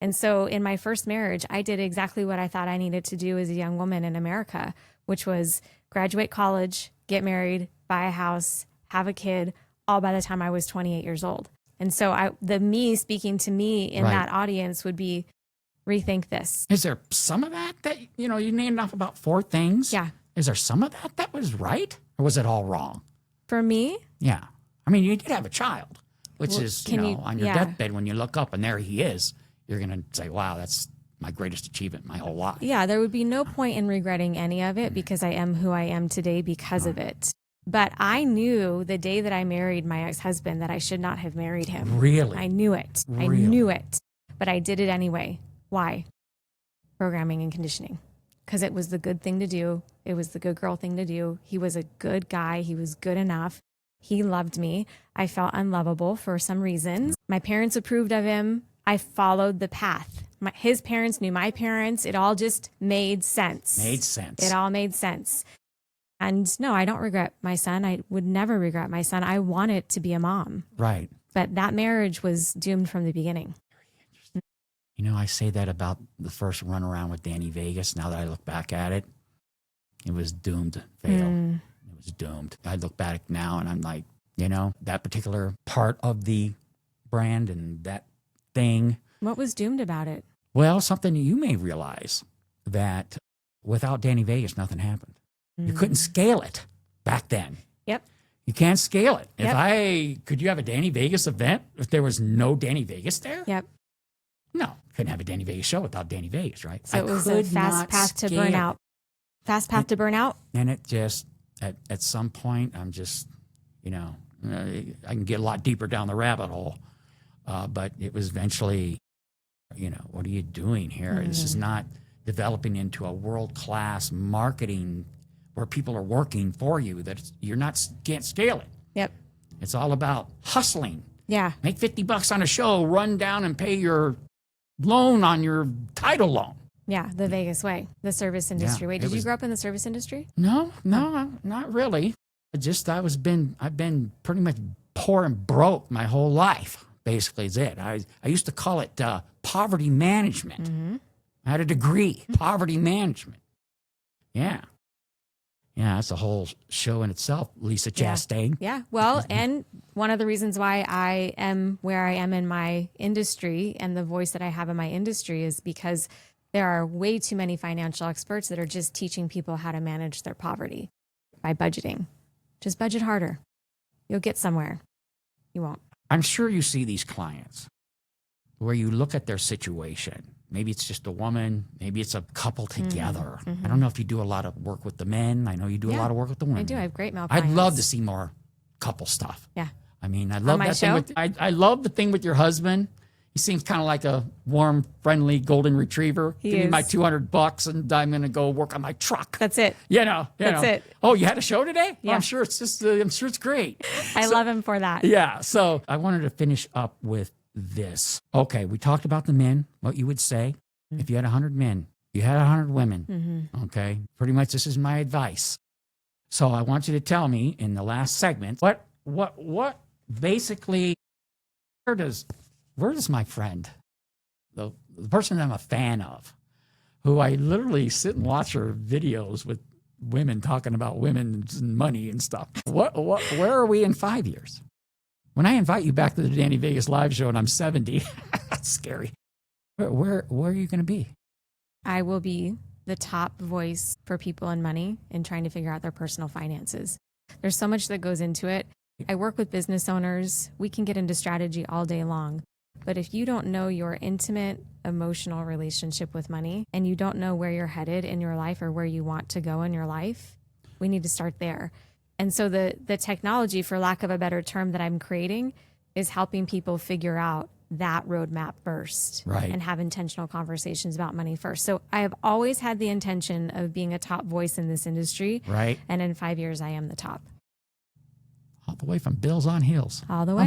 And so in my first marriage, I did exactly what I thought I needed to do as a young woman in America, which was graduate college, get married, buy a house, have a kid, all by the time I was 28 years old. And so the me speaking to me in Right. that audience would be, rethink this. Is there some of that you named off about 4 things? Yeah. Is there some of that was right? Or was it all wrong? For me, Yeah. I mean, you did have a child, which Well, is, can you- on your yeah. deathbed, when you look up and there he is, you're going to say, wow, that's my greatest achievement my whole life. yeah, there would be no point in regretting any of it because I am who I am today because of it. But I knew the day that I married my ex-husband that I should not have married him. Really? I knew it. I Really? knew it. But I did it anyway. Why? Programming and conditioning. Because it was the good thing to do. It was the good girl thing to do. He was a good guy. He was good enough. He loved me. I felt unlovable for some reasons. My parents approved of him. I followed the path. His parents knew my parents. It all just made sense. Made sense. It all made sense. And no, I don't regret my son. I would never regret my son. I wanted to be a mom. Right. But that marriage was doomed from the beginning. I say that about the first run around with Danny Vegas. Now that I look back at it, it was doomed to fail. It was doomed. I look back now and I'm like, that particular part of the brand and that thing. What was doomed about it? Well, something you may realize that without Danny Vegas, nothing happened. You couldn't scale it back then. Yep. You can't scale it. Yep. Could you have a Danny Vegas event if there was no Danny Vegas there? Yep. No, couldn't have a Danny Vegas show without Danny Vegas, right? So it was a fast path to burnout. Fast path to burnout? And it just, at some point, I'm just, I can get a lot deeper down the rabbit hole. But it was eventually, what are you doing here? This is not developing into a world-class marketing where people are working for you, that can't scale it. Yep. It's all about hustling. Yeah. Make $50 on a show, run down and pay your loan on your title loan. Yeah, the Vegas way, the service industry way. Did you was- grow up in the service industry? No, not really. I've been pretty much poor and broke my whole life. Basically, is it. I used to call it poverty management. I had a degree, poverty management. Yeah. Yeah, that's a whole show in itself, Lisa Chastain. Yeah. Well, and one of the reasons why I am where I am in my industry and the voice that I have in my industry is because there are way too many financial experts that are just teaching people how to manage their poverty by budgeting. Just budget harder. You'll get somewhere. You won't. I'm sure you see these clients where you look at their situation. Maybe it's just a woman. Maybe it's a couple together. I don't know if you do a lot of work with the men. I know you do a lot of work with the women. I do. I have great male I'd clients. love to see more couple stuff. Yeah. I mean, I love my that thing. show? I love the thing with your husband. He seems kind of like a warm, friendly golden retriever. He Give me is. my $200 and I'm going to go work on my truck. That's it. That's it. Oh, you had a show today? Yeah. Well, I'm sure it's great. I love him for that. Yeah. So I wanted to finish up with this. Okay. We talked about the men, what you would say if you had 100 men, you had 100 women. Okay. Pretty much this is my advice. So I want you to tell me in the last segment, what basically, where does my friend, the person that I'm a fan of, who I literally sit and watch her videos with women talking about women and money and stuff. Where are we in 5 years? When I invite you back to the Danny Vegas live show and I'm 70, that's scary. Where are you going to be? I will be the top voice for people in money and trying to figure out their personal finances. There's so much that goes into it. I work with business owners. We can get into strategy all day long. But if you don't know your intimate, emotional relationship with money and you don't know where you're headed in your life or where you want to go in your life, we need to start there. And so the technology, for lack of a better term, that I'm creating is helping people figure out that roadmap first, right, and have intentional conversations about money first. So I have always had the intention of being a top voice in this industry. Right. And in 5 years, I am the top. All the way from Bills on Hills. All the way.